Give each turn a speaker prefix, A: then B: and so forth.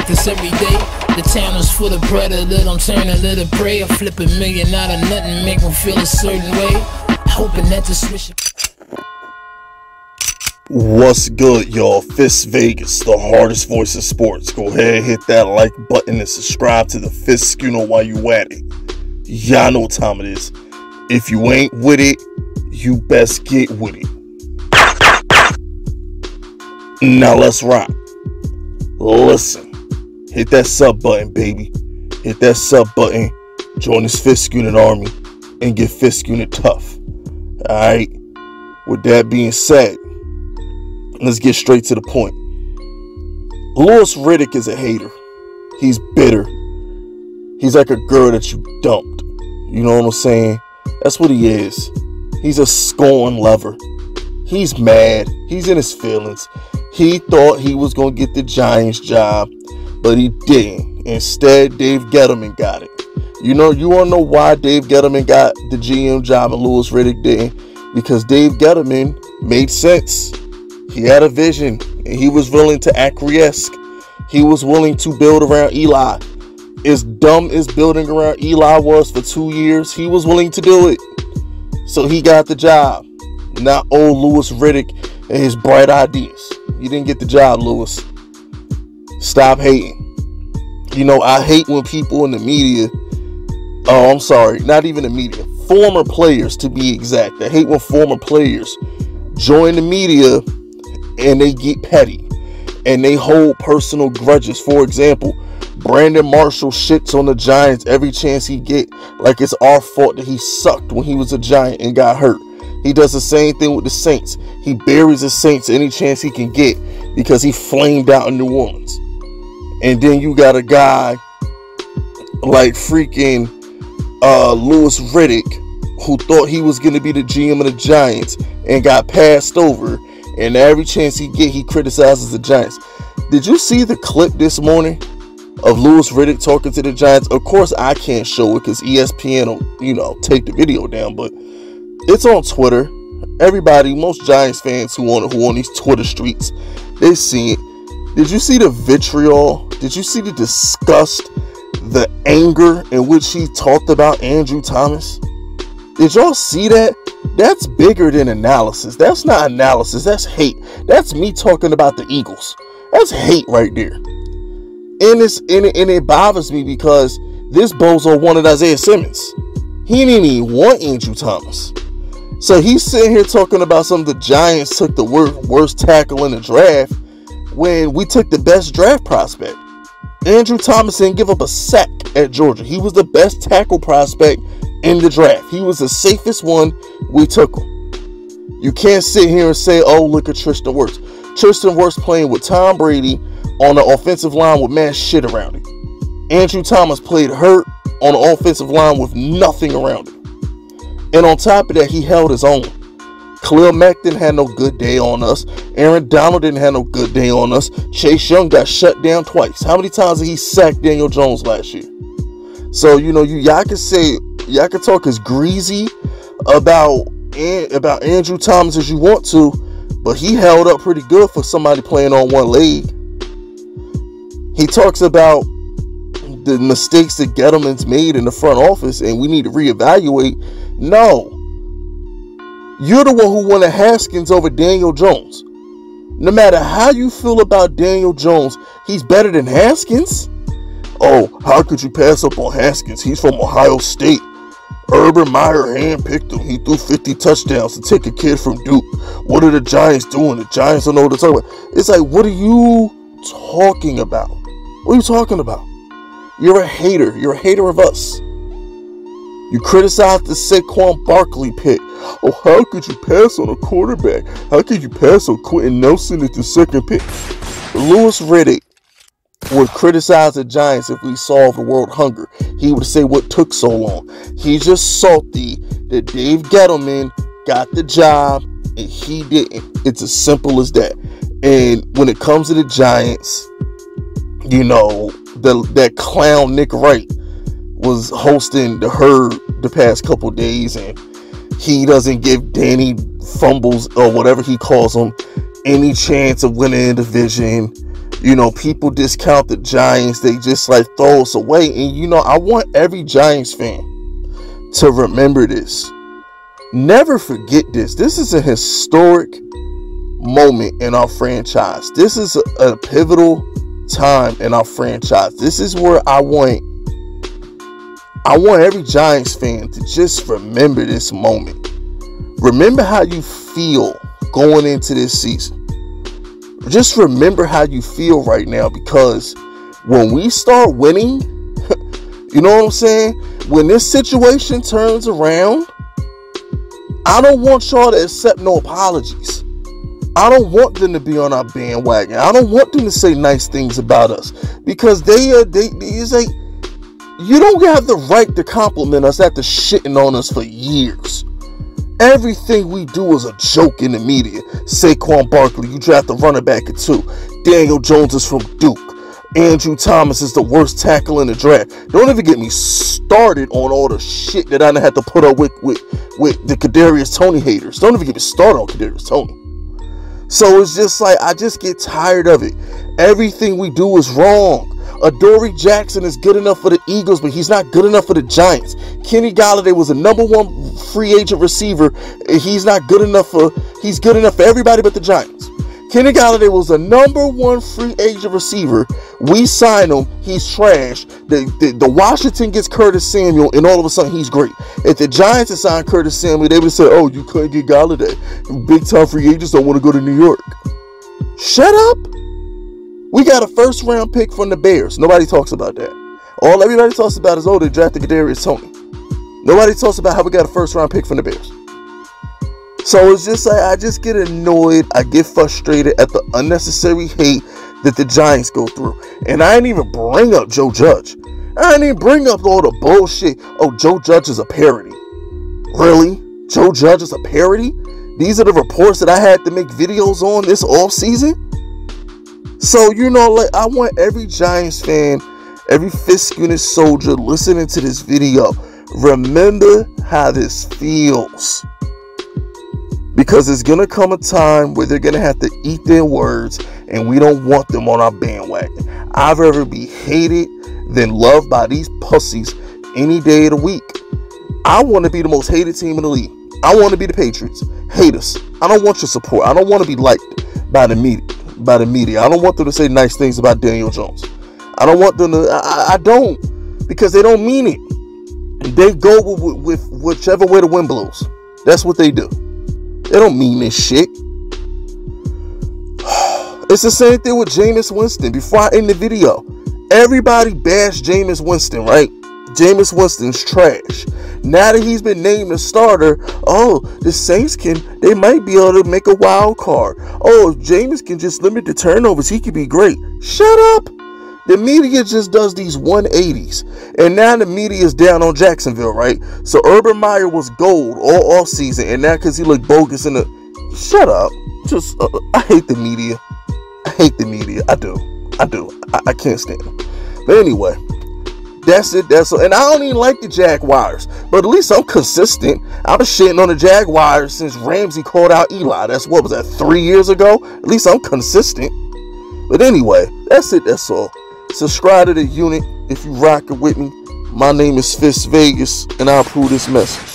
A: practice every day. The town is full of predator, I'm turning to the prey. I flip $1 million out of nothing, make them feel a certain way. Hoping that the switch.
B: What's good, y'all? Fisk Vegas, the hardest voice in sports. Go ahead, hit that like button and subscribe to the Fisk. You know why you at it. Y'all know what time it is. If you ain't with it, you best get with it. Now let's rock. Listen, hit that sub button, baby. Hit that sub button. Join this Fisk Unit army and get Fisk Unit tough. Alright? With that being said, let's get straight to the point. Riddick is a hater. He's bitter. He's like a girl that you dumped. You know what I'm saying? That's what he is. He's a scorn lover. He's mad. He's in his feelings. He thought he was going to get the Giants job, but he didn't. Instead, Dave Gettleman got it. You want to know why Dave Gettleman got the GM job and Riddick didn't? Because Dave Gettleman made sense. He had a vision, and he was willing to acquiesce. He was willing to build around Eli. As dumb as building around Eli was for 2 years, he was willing to do it. So he got the job. Not old Riddick and his bright ideas. You didn't get the job, Lewis. Stop hating. I hate when people in the media, not even the media, former players to be exact. I hate when former players join the media and they get petty and they hold personal grudges. For example, Brandon Marshall shits on the Giants every chance he get, like it's our fault that he sucked when he was a Giant and got hurt. He does the same thing with the Saints. He buries the Saints any chance he can get because he flamed out in New Orleans. And then you got a guy like freaking Riddick, who thought he was going to be the GM of the Giants and got passed over. And every chance he get, he criticizes the Giants. Did you see the clip this morning of Riddick talking to the Giants? Of course, I can't show it because ESPN will, take the video down. But it's on Twitter. Everybody, most Giants fans who on these Twitter streets, they see it. Did you see the vitriol? Did you see the disgust, the anger in which he talked about Andrew Thomas? Did y'all see that? That's bigger than analysis. That's not analysis. That's hate. That's me talking about the Eagles. That's hate right there. And it bothers me because this bozo wanted Isaiah Simmons. He didn't even want Andrew Thomas. So he's sitting here talking about some of the Giants took the worst tackle in the draft when we took the best draft prospect. Andrew Thomas didn't give up a sack at Georgia. He was the best tackle prospect in the draft. He was the safest one. We took him. You can't sit here and say, oh, look at Tristan Wirfs. Tristan Wirfs playing with Tom Brady on the offensive line with mad shit around it. Andrew Thomas played hurt on the offensive line with nothing around it. And on top of that, he held his own. Khalil Mack didn't have no good day on us. Aaron Donald didn't have no good day on us. Chase Young got shut down twice. How many times did he sack Daniel Jones last year? So, y'all can talk as greasy about Andrew Thomas as you want to, but he held up pretty good for somebody playing on one leg. He talks about the mistakes that Gettleman's made in the front office and we need to reevaluate. No. You're the one who wanted Haskins over Daniel Jones. No matter how you feel about Daniel Jones, he's better than Haskins. Oh, how could you pass up on Haskins? He's from Ohio State. Urban Meyer handpicked him. He threw 50 touchdowns to take a kid from Duke. What are the Giants doing? The Giants don't know what to talk about. It's like, what are you talking about? What are you talking about? You're a hater. You're a hater of us. You criticized the Saquon Barkley pick. Oh, how could you pass on a quarterback? How could you pass on Quentin Nelson at the second pick? Riddick would criticize the Giants if we solved the world hunger. He would say what took so long. He's just salty that Dave Gettleman got the job and he didn't. It's as simple as that. And when it comes to the Giants, that clown Nick Wright was hosting the Herd the past couple days, and he doesn't give Danny Fumbles or whatever he calls them any chance of winning the division. You know, people discount the Giants. They just like throw us away. And, you know, I want every Giants fan to remember this. Never forget this. This is a historic moment in our franchise. This is a pivotal time in our franchise. This is where I want every Giants fan to just remember this moment. Remember how you feel going into this season. Just remember how you feel right now, because when we start winning, you know what I'm saying? When this situation turns around, I don't want y'all to accept no apologies. I don't want them to be on our bandwagon. I don't want them to say nice things about us, because it's like, you don't have the right to compliment us after shitting on us for years. Everything we do is a joke in the media. Saquon Barkley, you draft a running back at 2. Daniel Jones is from Duke. Andrew Thomas is the worst tackle in the draft. Don't even get me started on all the shit that I done had to put up with the Kadarius Toney haters. Don't even get me started on Kadarius Toney. So it's just like, I just get tired of it. Everything we do is wrong. Adoree Jackson is good enough for the Eagles, but he's not good enough for the Giants. Kenny Golladay was a #1 free agent receiver. He's good enough for everybody but the Giants. Kenny Golladay was a #1 free agent receiver. We sign him. He's trash. The Washington gets Curtis Samuel, and all of a sudden he's great. If the Giants had signed Curtis Samuel, they would have said, "Oh, you couldn't get Golladay. Big time free agents don't want to go to New York." Shut up. We got a first-round pick from the Bears. Nobody talks about that. All everybody talks about is, oh, they drafted Kadarius Toney. Nobody talks about how we got a first-round pick from the Bears. So it's just like, I just get annoyed. I get frustrated at the unnecessary hate that the Giants go through. And I didn't even bring up Joe Judge. I didn't even bring up all the bullshit. Oh, Joe Judge is a parody. Really? Joe Judge is a parody? These are the reports that I had to make videos on this offseason? So, you know, like, I want every Giants fan, every Fisk unit soldier listening to this video, remember how this feels. Because there's going to come a time where they're going to have to eat their words, and we don't want them on our bandwagon. I'd rather be hated than loved by these pussies any day of the week. I want to be the most hated team in the league. I want to be the Patriots. Hate us. I don't want your support. I don't want to be liked by the media. I don't want them to say nice things about Daniel Jones. I don't want them to. I don't, because they don't mean it. They go with whichever way the wind blows. That's what they do. They don't mean this shit. It's the same thing with Jameis Winston. Before I end the video, everybody bashed Jameis Winston, right? Jameis Winston's trash. Now that he's been named a starter, oh, the Saints they might be able to make a wild card. Oh, if Jameis can just limit the turnovers, he could be great. Shut up. The media just does these 180s. And now the media is down on Jacksonville, right? So Urban Meyer was gold all offseason, and now because he looked bogus in the... Shut up. Just, I hate the media. I hate the media. I do. I can't stand them. But anyway, that's it. And I don't even like the Jaguars, but at least I'm consistent. I've been shitting on the Jaguars since Ramsey called out Eli. That's, what was that, 3 years ago? At least I'm consistent. But anyway, that's it. That's all. Subscribe to the unit if you rockin' with me. My name is Fisk Vegas, and I approve this message.